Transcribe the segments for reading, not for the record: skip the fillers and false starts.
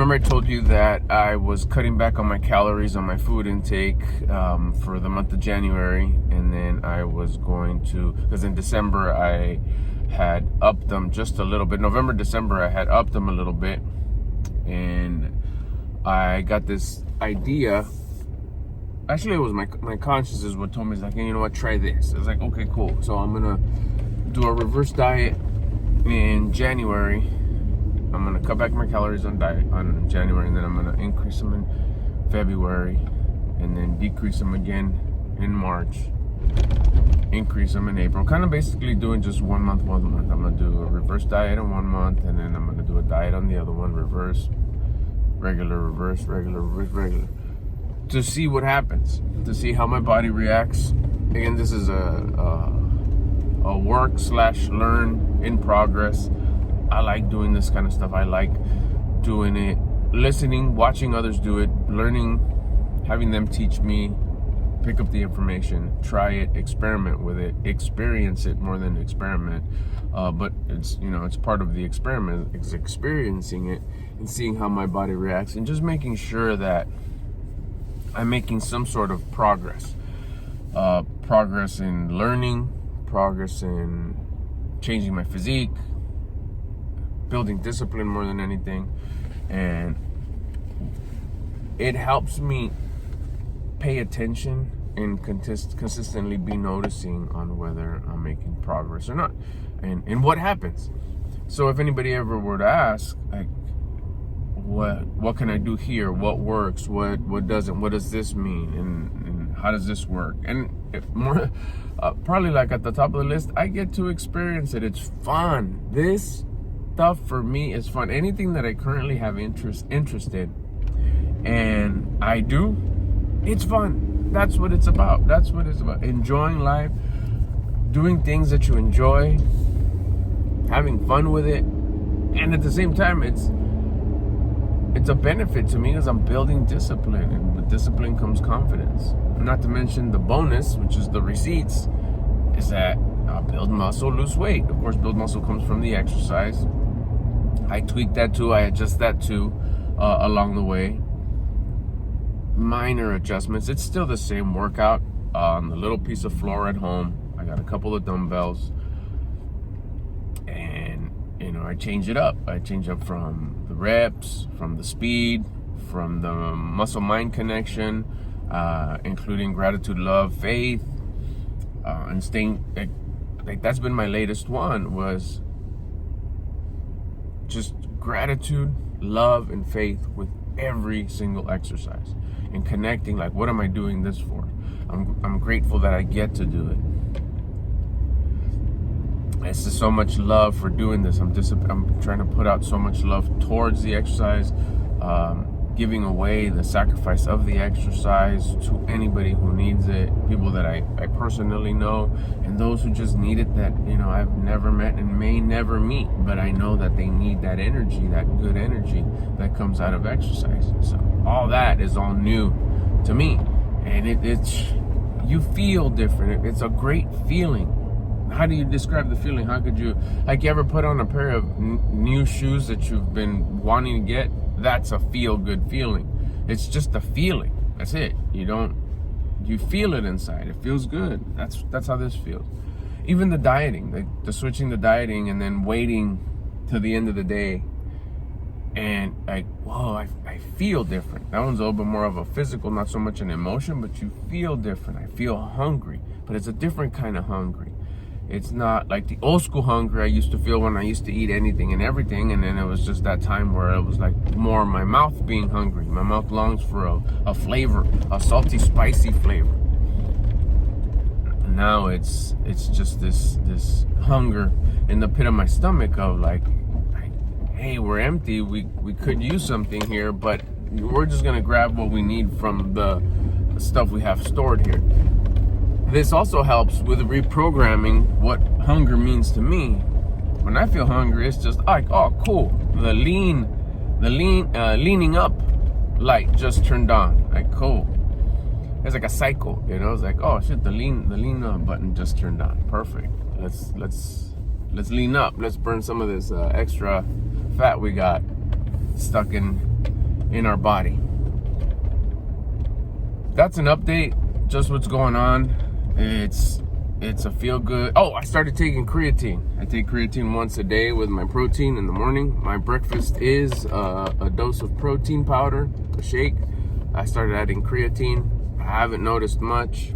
remember I told you that I was cutting back on my calories on my food intake for the month of January, and then I was going to, because in December I had upped them just a little bit. November, December I had upped them a little bit, and I got this idea. Actually, it was my conscience is what told me, it's like, hey, you know what, try this. I was like, okay, cool. So I'm gonna do a reverse diet in January. I'm gonna cut back my calories on January, and then I'm gonna increase them in February, and then decrease them again in March, increase them in April. Kind of basically doing just 1 month, 1 month. I'm gonna do a reverse diet in 1 month, and then I'm gonna do a diet on the other one, reverse, regular, reverse, regular, reverse, regular, to see what happens, to see how my body reacts. Again, this is a work/learn in progress. I like doing this kind of stuff. I like doing it, listening, watching others do it, learning, having them teach me, pick up the information, try it, experiment with it, experience it more than experiment. But it's, it's part of the experiment, it's experiencing it and seeing how my body reacts, and just making sure that I'm making some sort of progress. Progress in learning, progress in changing my physique, building discipline more than anything. And it helps me pay attention and consistently be noticing on whether I'm making progress or not, and what happens. So if anybody ever were to ask, like, what can I do here? What works? What doesn't? What does this mean? And how does this work? And more, probably like at the top of the list, I get to experience it. It's fun. This stuff for me is fun. Anything that I currently have interest in, and I do, it's fun. That's what it's about. That's what it's about. Enjoying life, doing things that you enjoy, having fun with it, and at the same time, it's a benefit to me because I'm building discipline, and with discipline comes confidence. Not to mention the bonus, which is the receipts, is that I'll build muscle, lose weight. Of course, build muscle comes from the exercise. I tweak that too, I adjust that too along the way. Minor adjustments. It's still the same workout on the little piece of floor at home. I got a couple of dumbbells, and I change it up. I change up from the reps, from the speed, from the muscle-mind connection, including gratitude, love, faith, and staying, like that's been my latest one, was just gratitude, love, and faith with every single exercise, and connecting, like, what am I doing this for? I'm grateful that I get to do it. It's just so much love for doing this. I'm trying to put out so much love towards the exercise, giving away the sacrifice of the exercise to anybody who needs it, people that I personally know, and those who just need it that I've never met and may never meet, but I know that they need that energy, that good energy that comes out of exercise. So all that is all new to me, and it's you feel different. It's a great feeling. How do you describe the feeling? How could you, like, you ever put on a pair of new shoes that you've been wanting to get? That's a feel-good feeling. It's just a feeling. That's it. You feel it inside. It feels good. That's how this feels. Even the dieting, the switching the dieting and then waiting to the end of the day, and like, whoa, I feel different. That one's a little bit more of a physical, not so much an emotion, but you feel different. I feel hungry, but it's a different kind of hungry. It's not like the old school hunger I used to feel when I used to eat anything and everything, and then it was just that time where it was like more my mouth being hungry. My mouth longs for a flavor, a salty, spicy flavor. Now it's just this hunger in the pit of my stomach of like, hey, we're empty. We could use something here, but we're just gonna grab what we need from the stuff we have stored here. This also helps with reprogramming what hunger means to me. When I feel hungry, it's just like, oh, cool. The leaning up light just turned on. Like, cool. It's like a cycle, It's like, oh shit, the lean button just turned on. Perfect. Let's lean up. Let's burn some of this extra fat we got stuck in in our body. That's an update, just what's going on. It's a feel good. Oh, I started taking creatine. I take creatine once a day with my protein in the morning. My breakfast is a dose of protein powder, a shake. I started adding creatine. I haven't noticed much,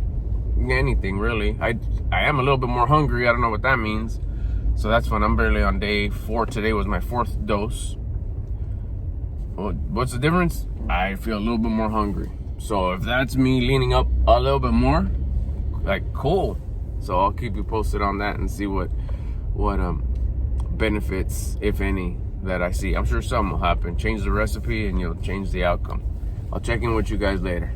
anything really. I am a little bit more hungry. I don't know what that means. So that's fun. I'm barely on day 4. Today was my 4th dose. What's the difference? I feel a little bit more hungry. So if that's me leaning up a little bit more, like, cool. So I'll keep you posted on that and see what benefits, if any, that I see. I'm sure some will happen. Change the recipe and you'll change the outcome. I'll check in with you guys later.